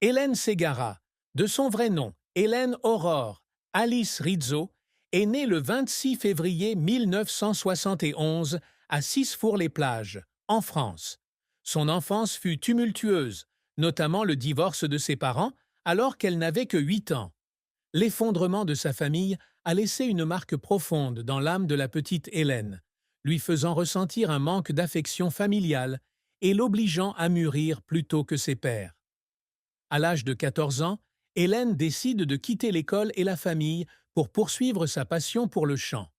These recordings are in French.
Hélène Ségara, de son vrai nom, Hélène Aurore Alice Rizzo, est née le 26 février 1971 à Cisfour-les-Plages, en France. Son enfance fut tumultueuse, notamment le divorce de ses parents alors qu'elle n'avait que 8 ans. L'effondrement de sa famille a laissé une marque profonde dans l'âme de la petite Hélène, lui faisant ressentir un manque d'affection familiale et l'obligeant à mûrir plus tôt que ses pères. À l'âge de 14 ans, Hélène décide de quitter l'école et la famille pour poursuivre sa passion pour le chant.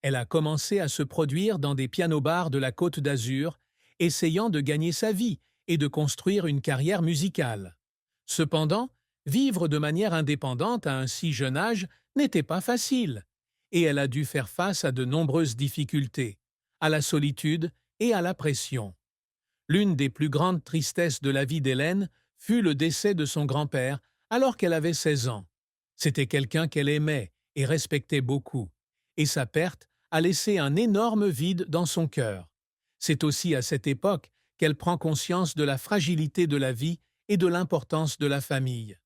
Elle a commencé à se produire dans des piano-bars de la Côte d'Azur, essayant de gagner sa vie et de construire une carrière musicale. Cependant, vivre de manière indépendante à un si jeune âge n'était pas facile, et elle a dû faire face à de nombreuses difficultés, à la solitude et à la pression. L'une des plus grandes tristesses de la vie d'Hélène fut le décès de son grand-père alors qu'elle avait 16 ans. C'était quelqu'un qu'elle aimait et respectait beaucoup, et sa perte a laissé un énorme vide dans son cœur. C'est aussi à cette époque qu'elle prend conscience de la fragilité de la vie et de l'importance de la famille.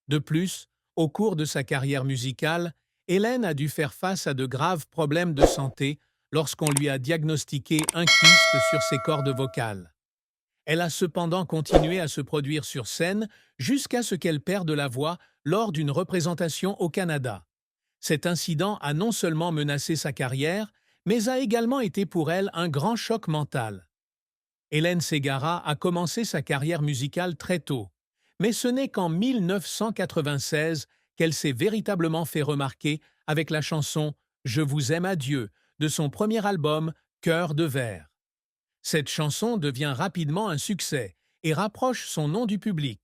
De plus, au cours de sa carrière musicale, Hélène a dû faire face à de graves problèmes de santé lorsqu'on lui a diagnostiqué un kyste sur ses cordes vocales. Elle a cependant continué à se produire sur scène jusqu'à ce qu'elle perde la voix lors d'une représentation au Canada. Cet incident a non seulement menacé sa carrière, mais a également été pour elle un grand choc mental. Hélène Ségara a commencé sa carrière musicale très tôt, mais ce n'est qu'en 1996 qu'elle s'est véritablement fait remarquer avec la chanson Je vous aime à Dieu de son premier album Cœur de verre. Cette chanson devient rapidement un succès et rapproche son nom du public.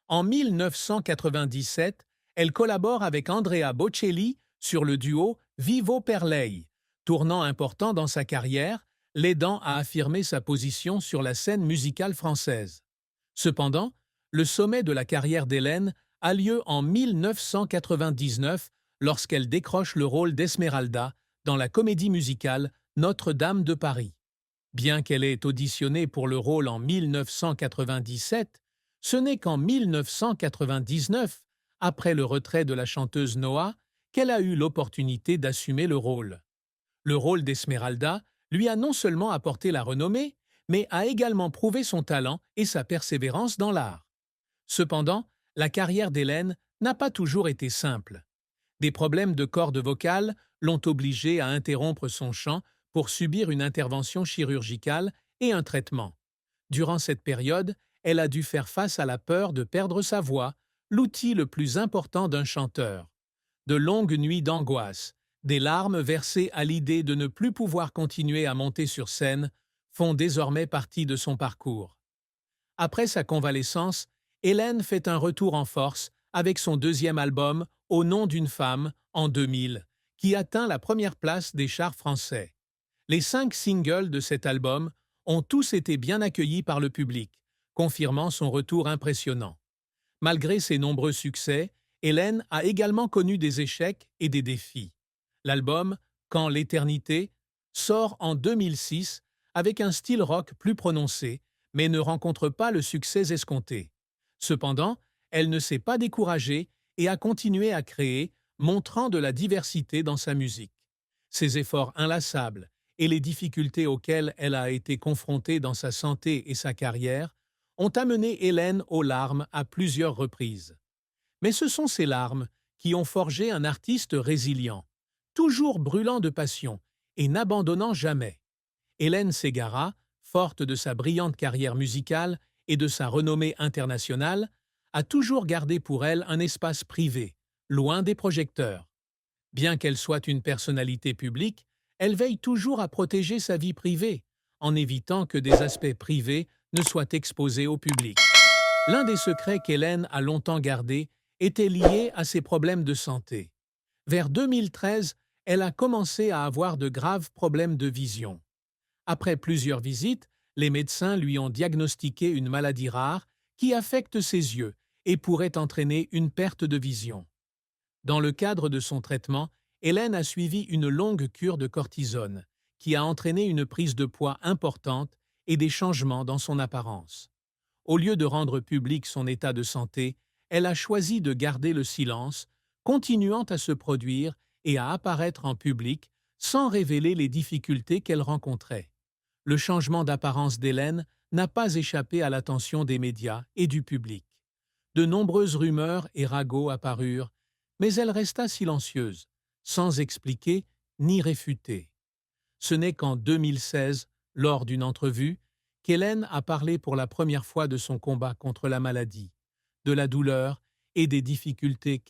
En 1997, elle collabore avec Andrea Bocelli sur le duo Vivo per lei, tournant important dans sa carrière, l'aidant à affirmer sa position sur la scène musicale française. Cependant, le sommet de la carrière d'Hélène a lieu en 1999 lorsqu'elle décroche le rôle d'Esmeralda dans la comédie musicale Notre-Dame de Paris. Bien qu'elle ait auditionné pour le rôle en 1997, ce n'est qu'en 1999, après le retrait de la chanteuse Noah, qu'elle a eu l'opportunité d'assumer le rôle. Le rôle d'Esmeralda lui a non seulement apporté la renommée, mais a également prouvé son talent et sa persévérance dans l'art. Cependant, la carrière d'Hélène n'a pas toujours été simple. Des problèmes de cordes vocales l'ont obligée à interrompre son chant pour subir une intervention chirurgicale et un traitement. Durant cette période, elle a dû faire face à la peur de perdre sa voix, l'outil le plus important d'un chanteur. De longues nuits d'angoisse, des larmes versées à l'idée de ne plus pouvoir continuer à monter sur scène font désormais partie de son parcours. Après sa convalescence, Hélène fait un retour en force avec son deuxième album Au nom d'une femme en 2000, qui atteint la première place des charts français. Les 5 singles de cet album ont tous été bien accueillis par le public, confirmant son retour impressionnant. Malgré ses nombreux succès, Hélène a également connu des échecs et des défis. L'album Quand l'éternité sort en 2006 avec un style rock plus prononcé, mais ne rencontre pas le succès escompté. Cependant, elle ne s'est pas découragée et a continué à créer, montrant de la diversité dans sa musique. Ses efforts inlassables et les difficultés auxquelles elle a été confrontée dans sa santé et sa carrière ont amené Hélène aux larmes à plusieurs reprises. Mais ce sont ces larmes qui ont forgé un artiste résilient, toujours brûlant de passion et n'abandonnant jamais. Hélène Ségara, forte de sa brillante carrière musicale et de sa renommée internationale, a toujours gardé pour elle un espace privé, loin des projecteurs. Bien qu'elle soit une personnalité publique, elle veille toujours à protéger sa vie privée, en évitant que des aspects privés ne soient exposés au public. L'un des secrets qu'Hélène a longtemps gardé était lié à ses problèmes de santé. Vers 2013, elle a commencé à avoir de graves problèmes de vision. Après plusieurs visites, les médecins lui ont diagnostiqué une maladie rare qui affecte ses yeux et pourrait entraîner une perte de vision. Dans le cadre de son traitement, Hélène a suivi une longue cure de cortisone, qui a entraîné une prise de poids importante et des changements dans son apparence. Au lieu de rendre public son état de santé, elle a choisi de garder le silence, continuant à se produire et à apparaître en public sans révéler les difficultés qu'elle rencontrait. Le changement d'apparence d'Hélène n'a pas échappé à l'attention des médias et du public. De nombreuses rumeurs et ragots apparurent, mais elle resta silencieuse, sans expliquer ni réfuter. Ce n'est qu'en 2016, lors d'une entrevue, qu'Hélène a parlé pour la première fois de son combat contre la maladie, de la douleur et des difficultés